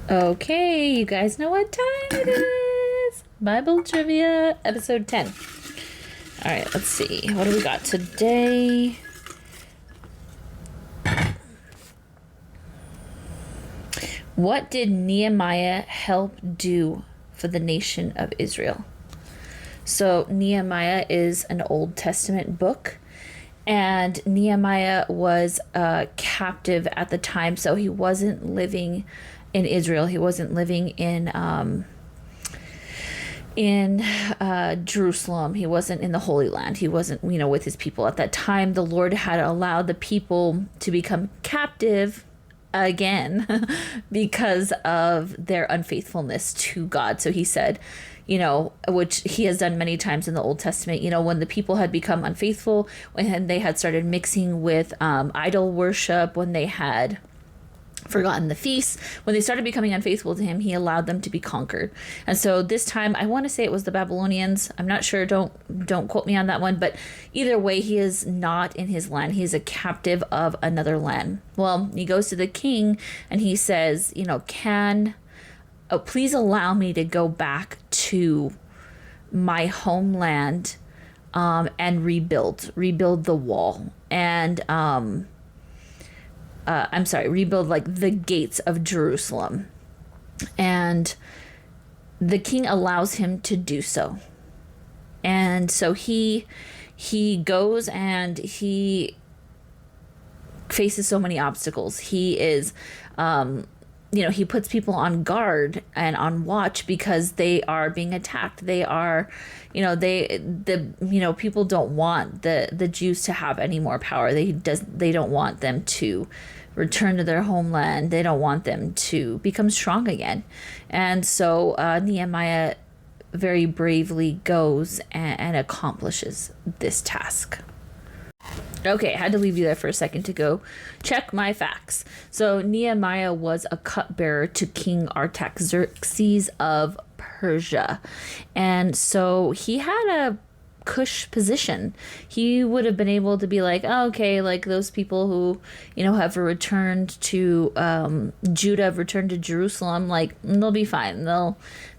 Okay, you guys know what time it is. Bible Trivia, episode 10. All right, let's see. What do we got today? What did Nehemiah help do for the nation of Israel? So Nehemiah is an Old Testament book, and Nehemiah was a captive at the time, so he wasn't living in Israel. He wasn't living in Jerusalem. He wasn't in the Holy Land. He wasn't, with his people at that time. The Lord had allowed the people to become captive again because of their unfaithfulness to God. So he said, which he has done many times in the Old Testament, when the people had become unfaithful, when they had started mixing with idol worship, when they had forgotten the feasts, when they started becoming unfaithful to him, he allowed them to be conquered. And so this time, I want to say it was the Babylonians. I'm not sure. Don't quote me on that one. But either way, he is not in his land. He is a captive of another land. Well, he goes to the king and he says, please allow me to go back to my homeland and rebuild the wall. And rebuild like the gates of Jerusalem. And the king allows him to do so. And so he goes and he faces so many obstacles. He is, he puts people on guard and on watch because they are being attacked. They are, people don't want the Jews to have any more power. They don't want them to return to their homeland. They don't want them to become strong again. And so Nehemiah very bravely goes and accomplishes this task. Okay, I had to leave you there for a second to go check my facts. So Nehemiah was a cupbearer to King Artaxerxes of Persia. And so he had a cush position. He would have been able to be like, oh, okay, like those people who, have returned to Judah, have returned to Jerusalem, like they'll be fine.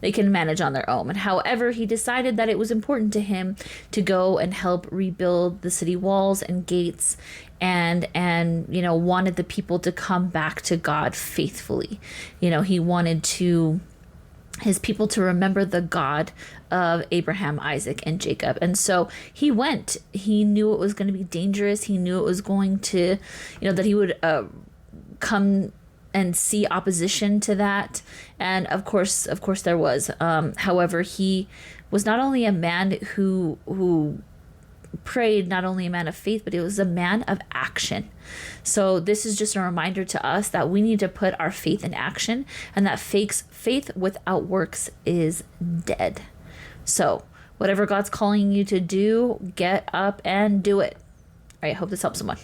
They can manage on their own. And however, he decided that it was important to him to go and help rebuild the city walls and gates and wanted the people to come back to God faithfully. He wanted his people to remember the God of Abraham, Isaac, and Jacob. And so he went. He knew it was going to be dangerous. He knew it was going to, that he would come and see opposition to that. And of course there was. However, he was not only a man who prayed, not only a man of faith, but it was a man of action. So this is just a reminder to us that we need to put our faith in action, and that faith without works is dead. So whatever God's calling you to do, get up and do it. All right, I hope this helps someone.